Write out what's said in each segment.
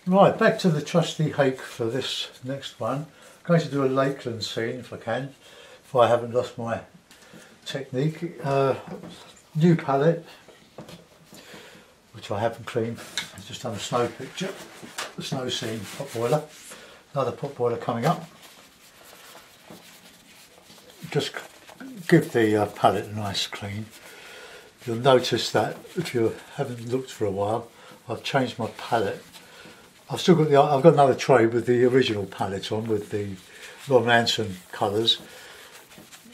Right, back to the trusty hake for this next one. I'm going to do a lakeland scene if I can, if I haven't lost my technique. New palette, which I haven't cleaned. I've just done a snow picture, the snow scene, pot boiler. Another pot boiler coming up. Just give the palette a nice clean. You'll notice that if you haven't looked for a while, I've changed my palette. I've still got I've got another tray with the original palette on with the Long Lantern colours.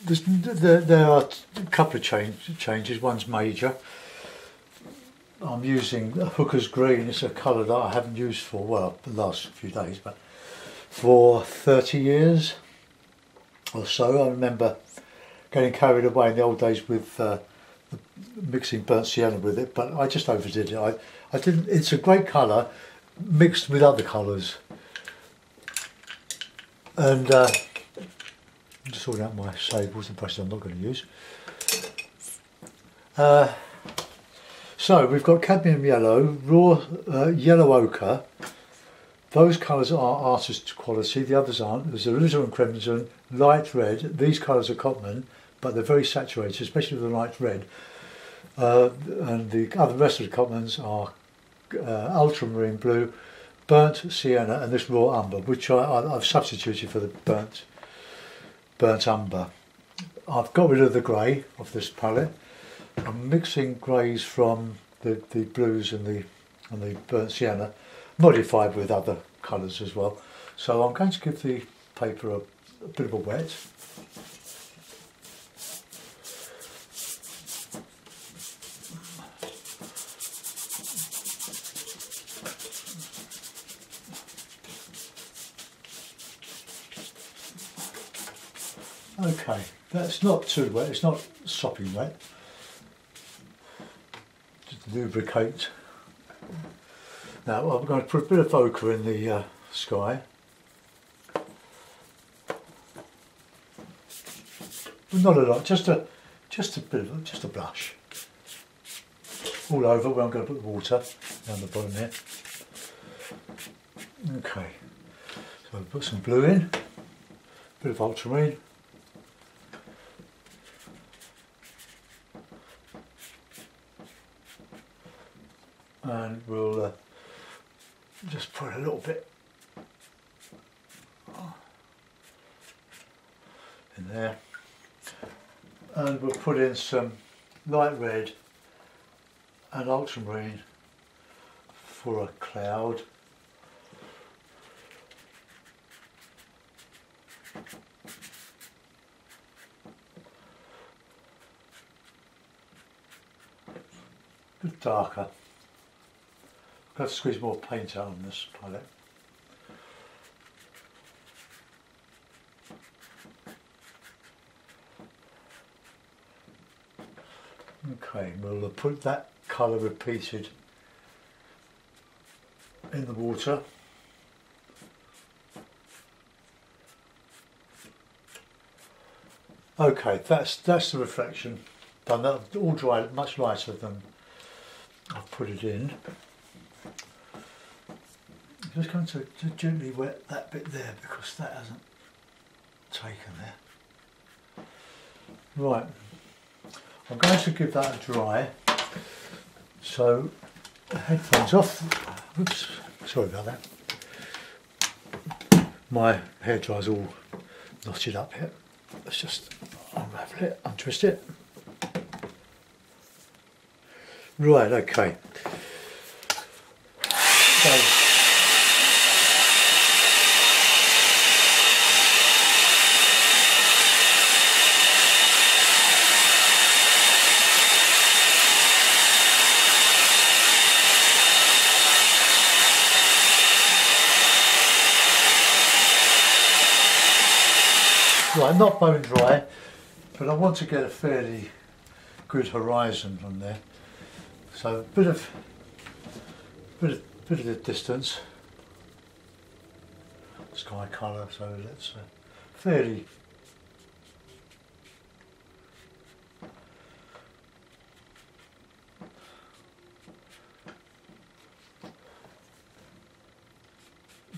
There are a couple of changes. One's major. I'm using Hooker's Green. It's a colour that I haven't used for, well, the last few days, but for 30 years or so. I remember getting carried away in the old days with mixing burnt sienna with it, but I just overdid it. I didn't. It's a great colour mixed with other colours, and I'm just sorting out my sables and brushes I'm not going to use. So we've got cadmium yellow, raw yellow ochre. Those colours are artist quality, the others aren't. There's alizarin crimson, light red. These colours are common, but they're very saturated, especially with the light red. And the rest of the commons are ultramarine blue, burnt sienna, and this raw umber, which I've substituted for the burnt umber. I've got rid of the grey of this palette. I'm mixing greys from the blues and the burnt sienna, modified with other colours as well. So I'm going to give the paper a bit of a wet. Okay, that's not too wet, it's not sopping wet. Just lubricate. Now I'm going to put a bit of ochre in the sky. But not a lot, just a blush. All over where I'm going to put the water down the bottom here. Okay, so I'll put some blue in, a bit of ultramarine. And we'll just put a little bit in there, and we'll put in some light red and ultramarine for a cloud. A bit darker. I've got to squeeze more paint out on this palette. Okay, we'll put that colour repeated in the water. Okay, that's the reflection done. That all dry, much lighter than I've put it in. I'm just going to gently wet that bit there because that hasn't taken there. Right, I'm going to give that a dry. So, headphones off. Oops, sorry about that. My hairdryer's all knotted up here. Let's just unravel it, untwist it. Right, okay. So, right, not bone dry, but I want to get a fairly good horizon on there. So a bit of the distance, sky colour. So let's fairly.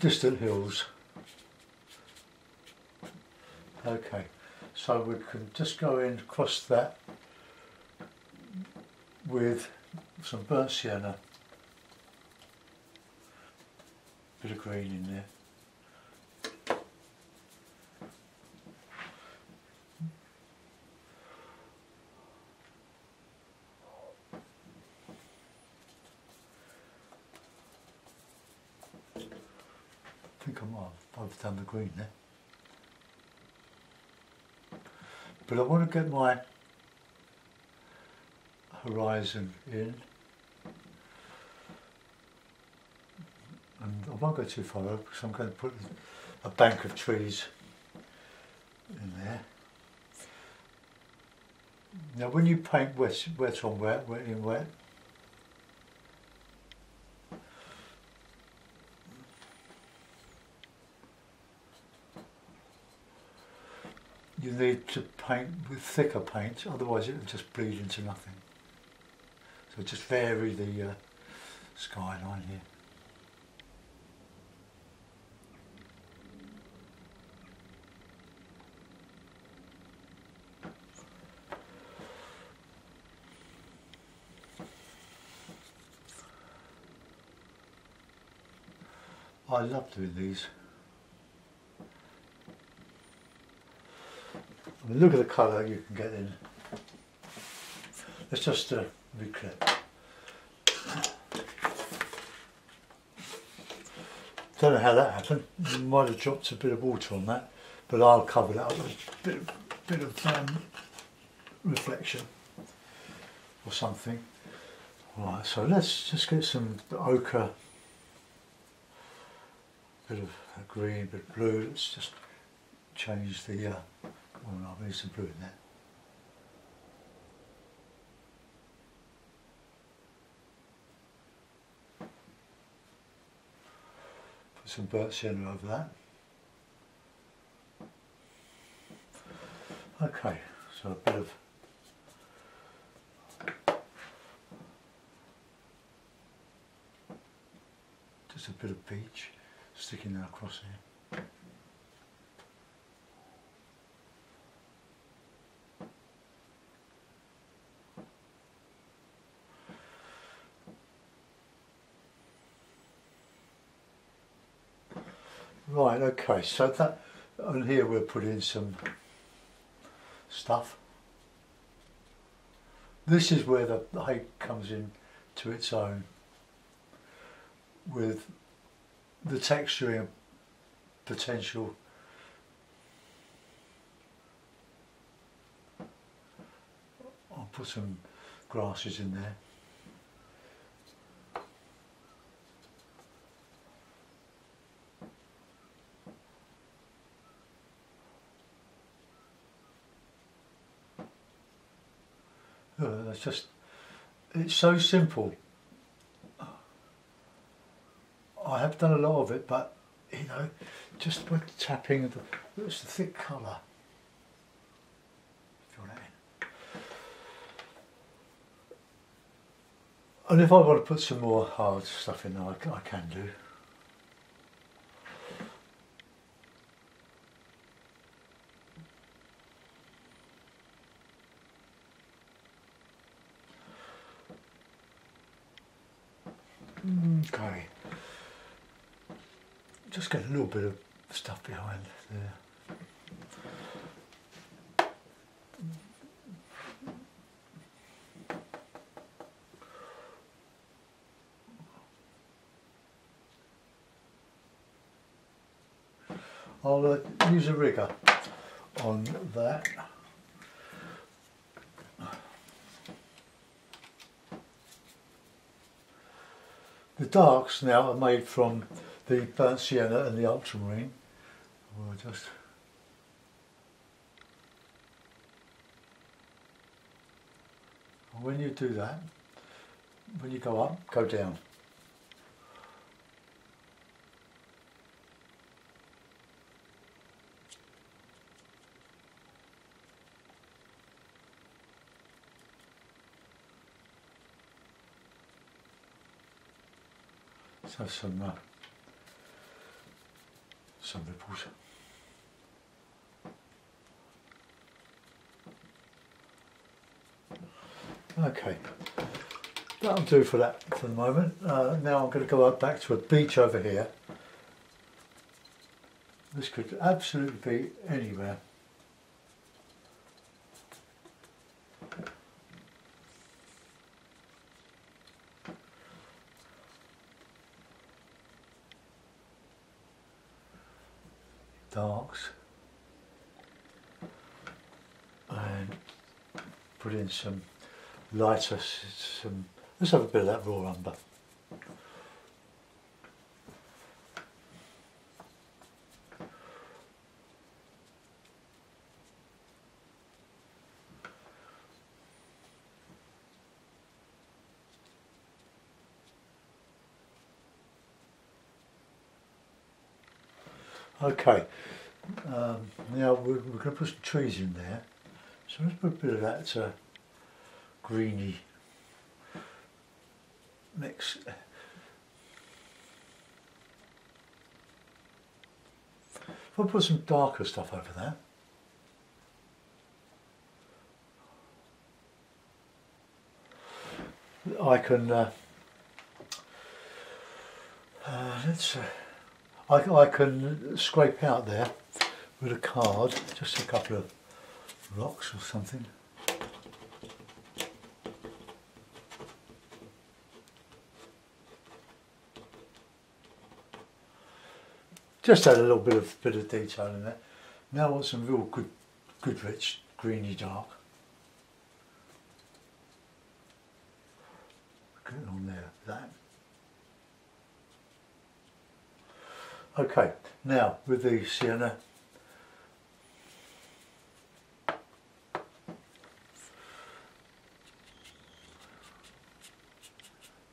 distant hills. Okay, so we can just go in across that with some burnt sienna, bit of green in there. I think I might have overdone the green there. But I want to get my horizon in, and I won't go too far over because I'm going to put a bank of trees in there. Now when you paint wet on wet, wet in wet, you need to paint with thicker paint, otherwise it will just bleed into nothing. So just vary the skyline here. I love doing these. I mean, look at the colour you can get in. Let's just reclip. Don't know how that happened. Might have dropped a bit of water on that, but I'll cover that up with a bit of reflection or something. Right, so let's just get some ochre, bit of green, bit of blue. Let's just change the. Oh no, I need some blue in there. Put some burnt sienna over that. Okay, so a bit of just a bit of peach sticking that across here. Right, okay, so that, and here we'll put in some stuff. This is where the hake comes in to its own, with the texturing potential. I'll put some grasses in there. It's so simple. I have done a lot of it, but you know, just with tapping, it's the thick colour. Fill that in. And if I want to put some more hard stuff in there, I can do. Okay, just get a little bit of stuff behind there. I'll use a rigger on that. The darks now are made from the burnt sienna and the ultramarine. We'll just when you do that, when you go up, go down. So some some ripples. Okay, that'll do for that for the moment. Now I'm going to go up back to a beach over here. This could absolutely be anywhere. Darks. And put in some lighter, let's have a bit of that raw umber. Okay, now we're going to put some trees in there, so let's put a bit of that greeny mix. I'll put some darker stuff over there. I can I can scrape out there with a card, just a couple of rocks or something. Just add a little bit of detail in there. Now I want some real good rich greeny dark. Get it on there, that. Okay, now with the sienna,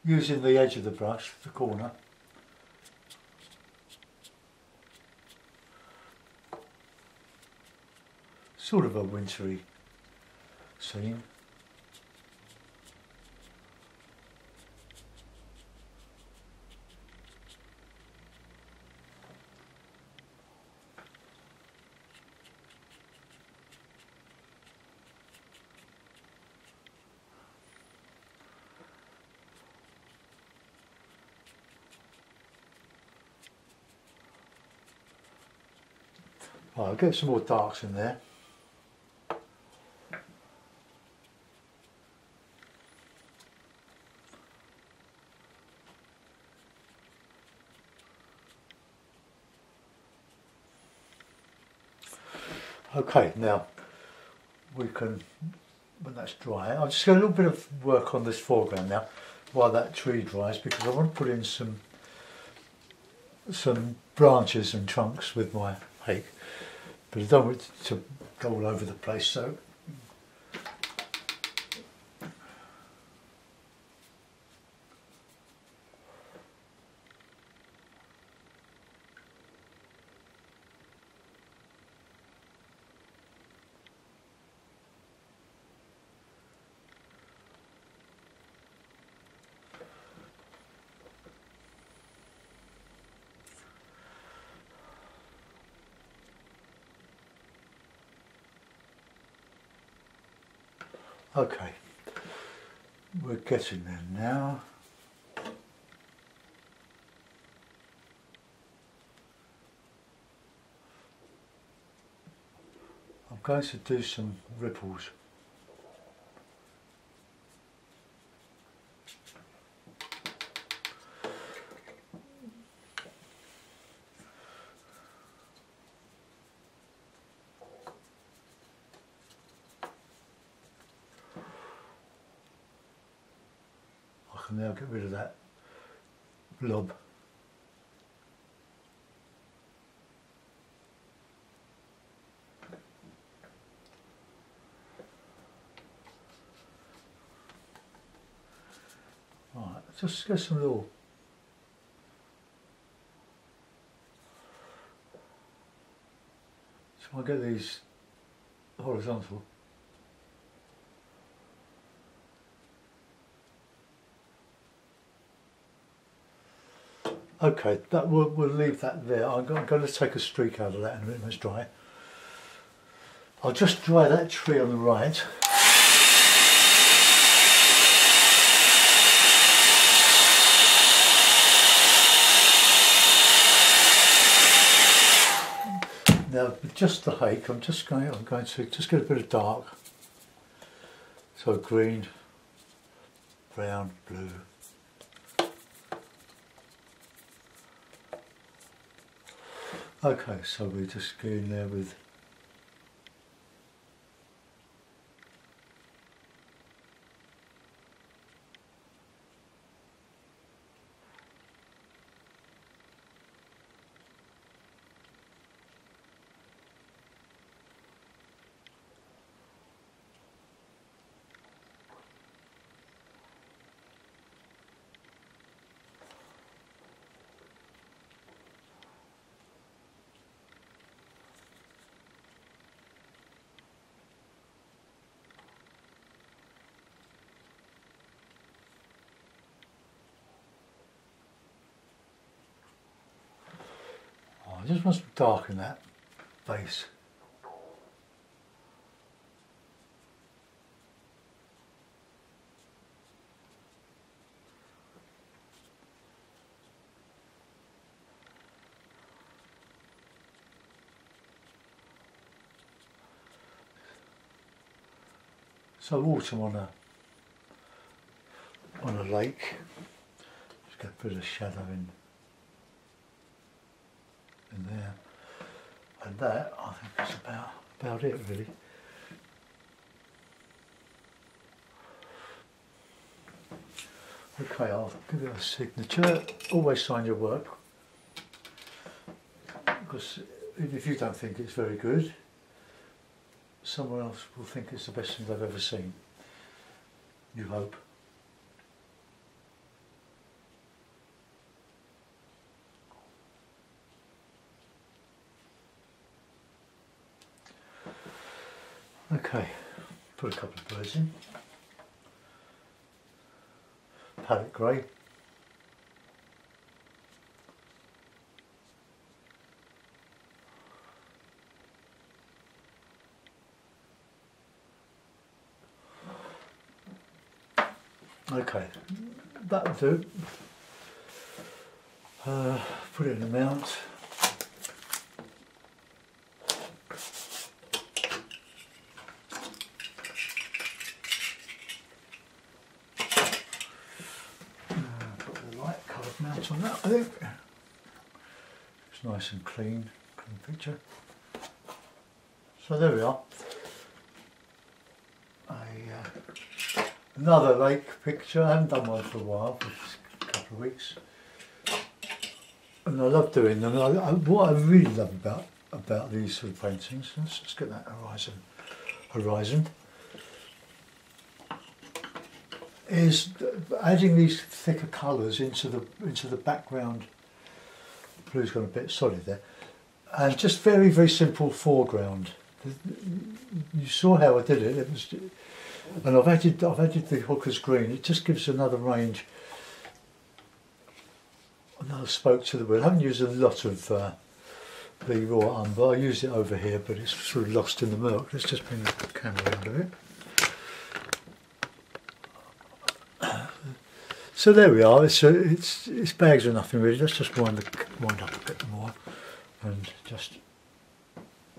using the edge of the brush, the corner, sort of a wintry scene. Right, I'll get some more darks in there. Okay, now we can, when that's dry, I'll just get a little bit of work on this foreground now while that tree dries, because I want to put in some branches and trunks with my rake, but I don't want it to go all over the place, so okay, we're getting there now. I'm going to do some ripples. I can now get rid of that blob. Right, just get some little so I get these horizontal. Okay, that we'll leave that there. I'm going to take a streak out of that in a minute when it's dry. I'll just dry that tree on the right. Now, with just the hake, I'm going to just get a bit of dark. So green, brown, blue. Okay, so we just go in there with I just want to darken that base. So autumn on a lake. Just get a bit of shadow in there, and that I think is about it really. Okay, I'll give it a signature. Always sign your work, because if you don't think it's very good, someone else will think it's the best thing they've ever seen. You hope. Okay, put a couple of birds in. Palette grey. Okay, that'll do. Put it in the mount. Mount on that, I think. It's nice and clean picture. So there we are. Another lake picture. I haven't done one for a while, for a couple of weeks. And I love doing them. What I really love about these sort of paintings, let's just get that horizon, is adding these thicker colours into the background. Blue's gone a bit solid there, and just very, very simple foreground. You saw how I did it. It was, and I've added the hooker's green. It just gives another range, another spoke to the wheel. I haven't used a lot of the raw umber. I used it over here, but it's sort of lost in the milk. Let's just bring the camera around a bit. So there we are. It's bags or nothing really. Let's just wind up a bit more and just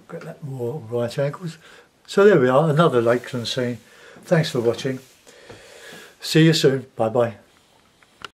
get that more right angles. So there we are, another Lakeland scene. Thanks for watching. See you soon. Bye bye.